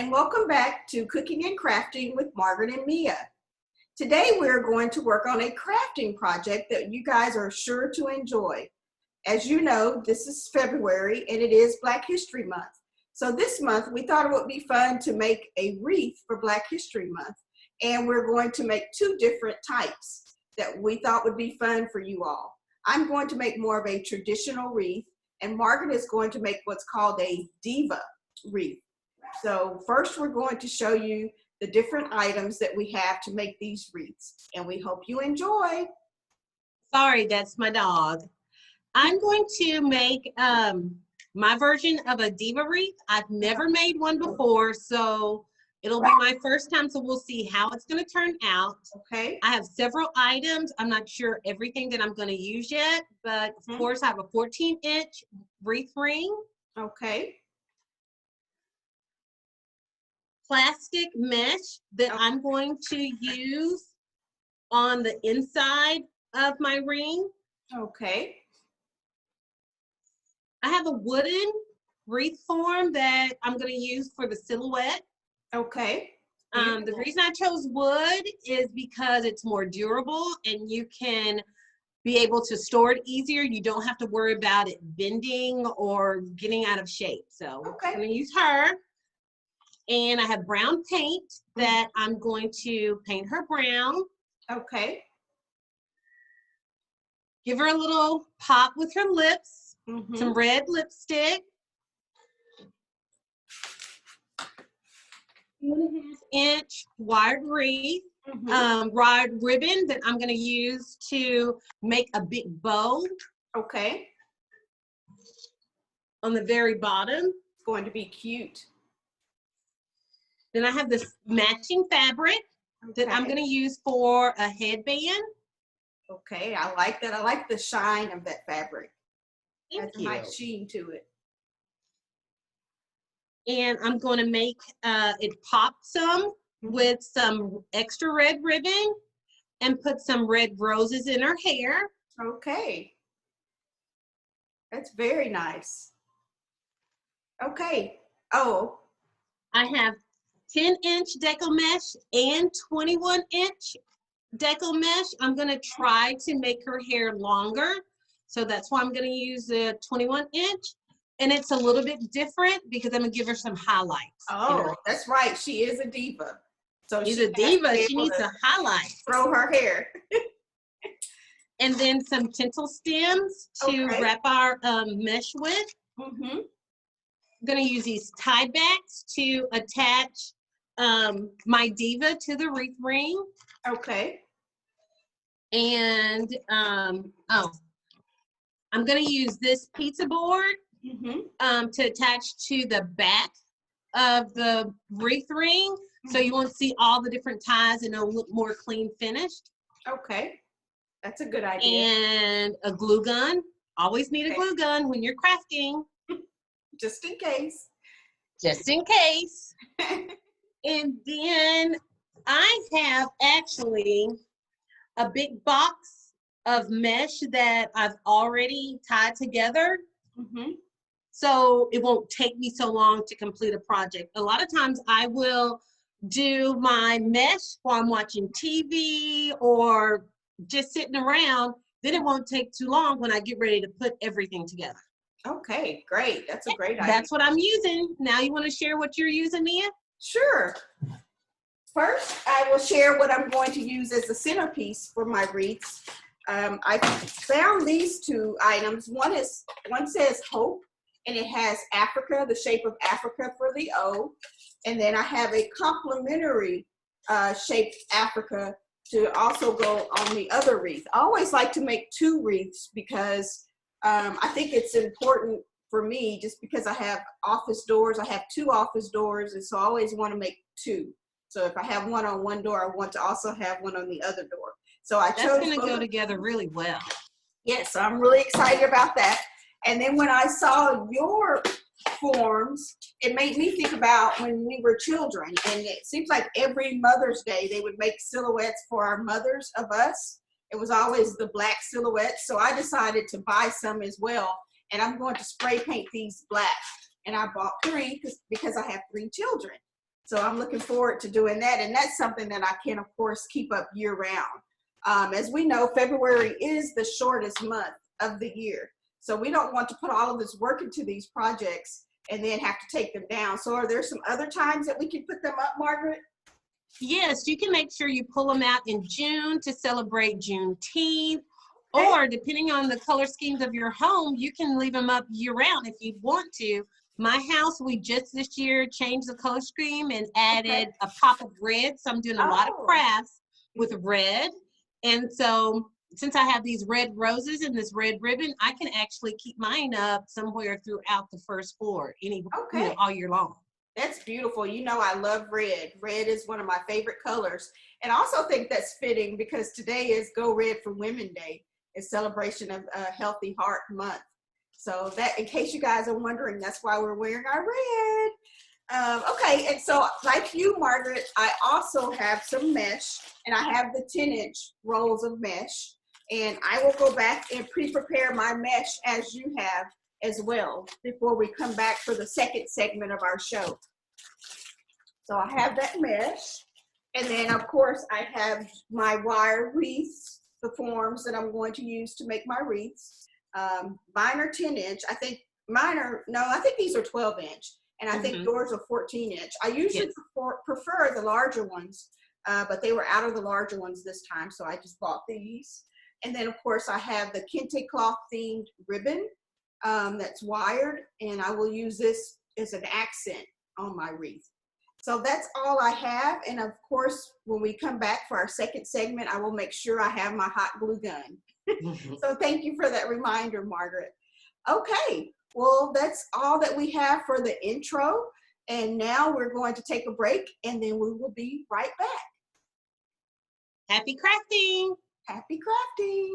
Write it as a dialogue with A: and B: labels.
A: and welcome back to Cooking and Crafting with Margaret and Mia. Today we're going to work on a crafting project that you guys are sure to enjoy. As you know, this is February and it is Black History Month. So this month we thought it would be fun to make a wreath for Black History Month, and we're going to make two different types that we thought would be fun for you all. I'm going to make more of a traditional wreath, and Margaret is going to make what's called a Diva Wreath. So first we're going to show you the different items that we have to make these wreaths, and we hope you enjoy.
B: Sorry, that's my dog. I'm going to make my version of a Diva Wreath. I've never made one before, so it'll be my first time, so we'll see how it's going to turn out.
A: Okay.
B: I have several items. I'm not sure everything that I'm going to use yet, but of course I have a 14-inch wreath ring.
A: Okay.
B: Plastic mesh that I'm going to use on the inside of my ring.
A: Okay.
B: I have a wooden wreath form that I'm going to use for the silhouette.
A: Okay.
B: The reason I chose wood is because it's more durable and you can be able to store it easier. You don't have to worry about it bending or getting out of shape. So I'm going to use her. And I have brown paint that I'm going to paint her brown.
A: Okay.
B: Give her a little pop with her lips, some red lipstick. 2.5-inch wired wreath, wired ribbon that I'm going to use to make a big bow.
A: Okay.
B: On the very bottom.
A: It's going to be cute.
B: Then I have this matching fabric that I'm going to use for a headband.
A: Okay, I like that. I like the shine of that fabric.
B: Thank
A: you. A nice sheen to it.
B: And I'm going to make it pop some with some extra red ribbon and put some red roses in her hair.
A: Okay. That's very nice. Okay. Oh.
B: I have 10-inch deco mesh and 21-inch deco mesh. I'm going to try to make her hair longer. So that's why I'm going to use the 21-inch. And it's a little bit different because I'm going to give her some highlights.
A: Oh, that's right. She is a diva. So
B: she's a diva. She needs a highlight.
A: Throw her hair.
B: And then some tinsel stems to wrap our mesh with. I'm going to use these tie backs to attach my diva to the wreath ring.
A: Okay.
B: And I'm going to use this pizza board to attach to the back of the wreath ring, so you won't see all the different ties and it'll look more clean finished.
A: Okay, that's a good idea.
B: And a glue gun. Always need a glue gun when you're crafting.
A: Just in case.
B: Just in case. And then I have actually a big box of mesh that I've already tied together. So it won't take me so long to complete a project. A lot of times I will do my mesh while I'm watching TV or just sitting around. Then it won't take too long when I get ready to put everything together.
A: Okay, great. That's a great idea.
B: That's what I'm using. Now you want to share what you're using, Mia?
A: Sure. First, I will share what I'm going to use as a centerpiece for my wreaths. I found these two items. One says Hope, and it has Africa, the shape of Africa for the O. And then I have a complementary shaped Africa to also go on the other wreath. I always like to make two wreaths because I think it's important for me, just because I have office doors. I have two office doors, and so I always want to make two. So if I have one on one door, I want to also have one on the other door. So I chose.
B: That's going to go together really well.
A: Yes, I'm really excited about that. And then when I saw your forms, it made me think about when we were children. And it seems like every Mother's Day, they would make silhouettes for our mothers of us. It was always the black silhouette. So I decided to buy some as well. And I'm going to spray paint these black. And I bought 3 because I have 3 children. So I'm looking forward to doing that. And that's something that I can, of course, keep up year round. As we know, February is the shortest month of the year. So we don't want to put all of this work into these projects and then have to take them down. So are there some other times that we can put them up, Margaret?
B: Yes, you can make sure you pull them out in June to celebrate Juneteenth, or depending on the color schemes of your home, you can leave them up year round if you want to. My house, we just this year changed the color scheme and added a pop of red. So I'm doing a lot of crafts with red. And so since I have these red roses and this red ribbon, I can actually keep mine up somewhere throughout the first floor, all year long.
A: That's beautiful. You know, I love red. Red is one of my favorite colors. And I also think that's fitting because today is Go Red for Women Day. It's celebration of Healthy Heart Month. So that, in case you guys are wondering, that's why we're wearing our red. Okay, and so like you, Margaret, I also have some mesh, and I have the 10-inch rolls of mesh. And I will go back and pre-prepare my mesh as you have as well before we come back for the second segment of our show. So I have that mesh, and then of course I have my wire wreaths, the forms that I'm going to use to make my wreaths. Mine are 10-inch. I think I think these are 12-inch, and I think yours are 14-inch. I usually prefer the larger ones, but they were out of the larger ones this time, so I just bought these. And then of course I have the Kente cloth themed ribbon that's wired, and I will use this as an accent on my wreath. So that's all I have. And of course, when we come back for our second segment, I will make sure I have my hot glue gun. So thank you for that reminder, Margaret. Okay, well, that's all that we have for the intro. And now we're going to take a break, and then we will be right back.
B: Happy crafting!
A: Happy crafting!